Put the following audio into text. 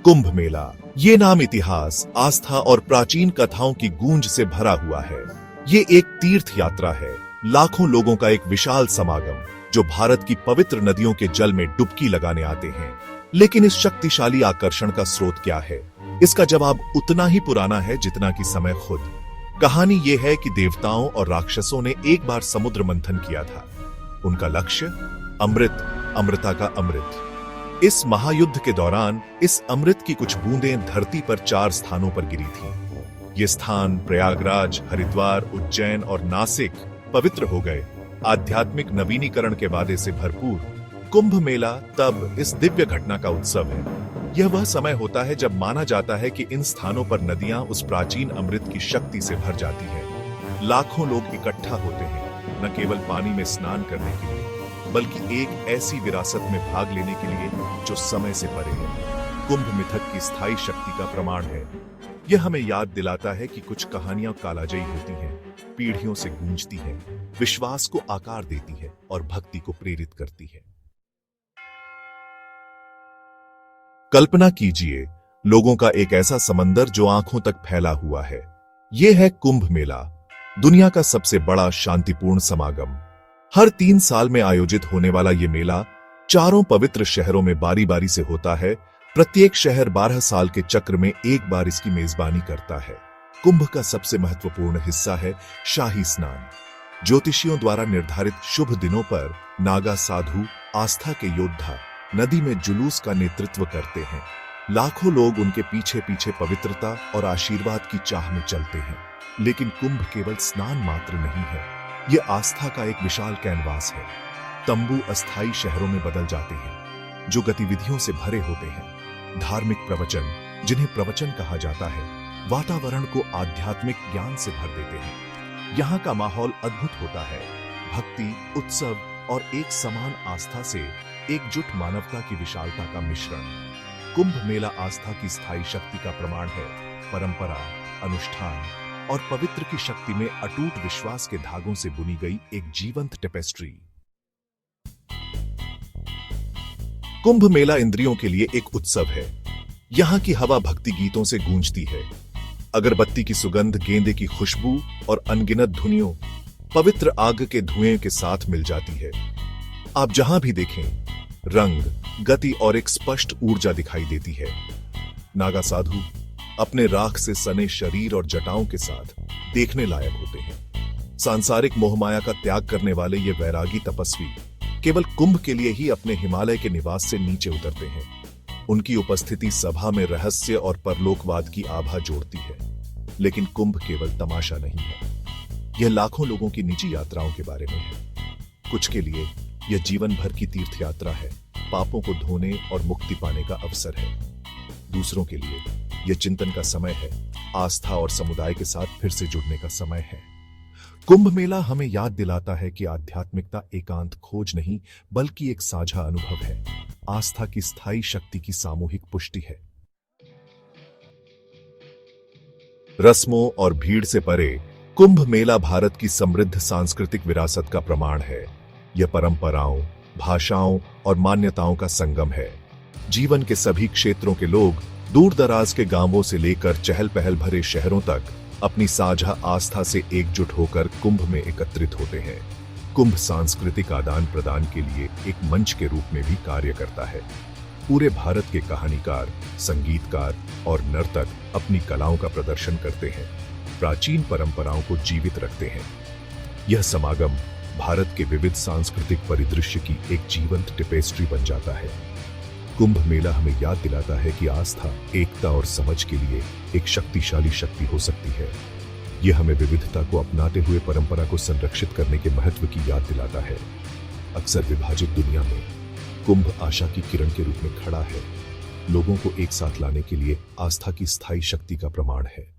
कुंभ मेला, ये नाम इतिहास, आस्था और प्राचीन कथाओं की गूंज से भरा हुआ है। ये एक तीर्थ यात्रा है, लाखों लोगों का एक विशाल समागम जो भारत की पवित्र नदियों के जल में डुबकी लगाने आते हैं। लेकिन इस शक्तिशाली आकर्षण का स्रोत क्या है? इसका जवाब उतना ही पुराना है जितना कि समय खुद। कहानी ये है कि देवताओं और राक्षसों ने एक बार समुद्र मंथन किया था। उनका लक्ष्य अमृत, अमृता का अमृत। इस महायुद्ध के दौरान इस अमृत की कुछ बूंदें धरती पर 4 स्थानों पर गिरी थीं। ये स्थान प्रयागराज, हरिद्वार, उज्जैन और नासिक पवित्र हो गए, आध्यात्मिक नवीनीकरण के वादे से भरपूर। कुंभ मेला तब इस दिव्य घटना का उत्सव है। यह वह समय होता है जब माना जाता है कि इन स्थानों पर नदियां उस प्राचीन अमृत की शक्ति से भर जाती हैं। लाखों लोग इकट्ठा होते हैं, न केवल पानी में स्नान करने के लिए, बल्कि एक ऐसी विरासत में भाग लेने के लिए जो समय से परे है। कुंभ मिथक की स्थायी शक्ति का प्रमाण है। यह हमें याद दिलाता है कि कुछ कहानियां कालाजयी होती हैं, पीढ़ियों से गूंजती हैं, विश्वास को आकार देती है और भक्ति को प्रेरित करती है। कल्पना कीजिए, लोगों का एक ऐसा समंदर जो आंखों तक फैला हुआ है। यह है कुंभ मेला, दुनिया का सबसे बड़ा शांतिपूर्ण समागम। हर 3 साल में आयोजित होने वाला यह मेला 4 पवित्र शहरों में बारी बारी से होता है। प्रत्येक शहर 12 साल के चक्र में एक बार इसकी मेजबानी करता है। कुंभ का सबसे महत्वपूर्ण हिस्सा है शाही स्नान। ज्योतिषियों द्वारा निर्धारित शुभ दिनों पर नागा साधु, आस्था के योद्धा, नदी में जुलूस का नेतृत्व करते हैं। लाखों लोग उनके पीछे पीछे पवित्रता और आशीर्वाद की चाह में चलते हैं। लेकिन कुंभ केवल स्नान मात्र नहीं है, यह आस्था का एक विशाल कैनवास है। तंबू अस्थायी शहरों में बदल जाते हैं, जो गतिविधियों से भरे होते हैं। धार्मिक प्रवचन, जिन्हें प्रवचन कहा जाता है, वातावरण को आध्यात्मिक ज्ञान से भर देते हैं। यहाँ का माहौल अद्भुत होता है। भक्ति, उत्सव और एक समान आस्था से एकजुट मानवता की विशालता का मिश्रण। कुंभ मेला आस्था की स्थायी शक्ति का प्रमाण है। परंपरा, अनुष्ठान और पवित्र की शक्ति में अटूट विश्वास के धागों से बुनी गई एक जीवंत टेपेस्ट्री। कुंभ मेला इंद्रियों के लिए एक उत्सव है। यहाँ की हवा भक्ति गीतों से गूंजती है। अगरबत्ती की सुगंध, गेंदे की खुशबू और अनगिनत धुनियों पवित्र आग के धुएं के साथ मिल जाती है। आप जहां भी देखें, रंग, गति और एक स्पष्ट ऊर्जा दिखाई देती है। नागा साधु अपने राख से सने शरीर और जटाओं के साथ देखने लायक होते हैं। सांसारिक मोहमाया का त्याग करने वाले ये वैरागी तपस्वी केवल कुंभ के लिए ही अपने हिमालय के निवास से नीचे उतरते हैं। उनकी उपस्थिति सभा में रहस्य और परलोकवाद की आभा जोड़ती है। लेकिन कुंभ केवल तमाशा नहीं है, यह लाखों लोगों की निजी यात्राओं के बारे में है। कुछ के लिए यह जीवन भर की तीर्थ यात्रा है, पापों को धोने और मुक्ति पाने का अवसर है। दूसरों के लिए यह चिंतन का समय है, आस्था और समुदाय के साथ फिर से जुड़ने का समय है। कुंभ मेला हमें याद दिलाता है कि आध्यात्मिकता एकांत खोज नहीं, बल्कि एक साझा अनुभव है। आस्था की स्थायी शक्ति की सामूहिक पुष्टि है। रस्मों और भीड़ से परे कुंभ मेला भारत की समृद्ध सांस्कृतिक विरासत का प्रमाण है। यह परंपराओं, भाषाओं और मान्यताओं का संगम है। जीवन के सभी क्षेत्रों के लोग दूर दराज के गांवों से लेकर चहल पहल भरे शहरों तक अपनी साझा आस्था से एकजुट होकर कुंभ में एकत्रित होते हैं। कुंभ सांस्कृतिक आदान प्रदान के लिए एक मंच के रूप में भी कार्य करता है। पूरे भारत के कहानीकार, संगीतकार और नर्तक अपनी कलाओं का प्रदर्शन करते हैं, प्राचीन परंपराओं को जीवित रखते हैं। यह समागम भारत के विविध सांस्कृतिक परिदृश्य की एक जीवंत टेपेस्ट्री बन जाता है। कुंभ मेला हमें याद दिलाता है कि आस्था, एकता और समझ के लिए एक शक्तिशाली शक्ति हो सकती है। यह हमें विविधता को अपनाते हुए परंपरा को संरक्षित करने के महत्व की याद दिलाता है। अक्सर विभाजित दुनिया में कुंभ आशा की किरण के रूप में खड़ा है, लोगों को एक साथ लाने के लिए आस्था की स्थायी शक्ति का प्रमाण है।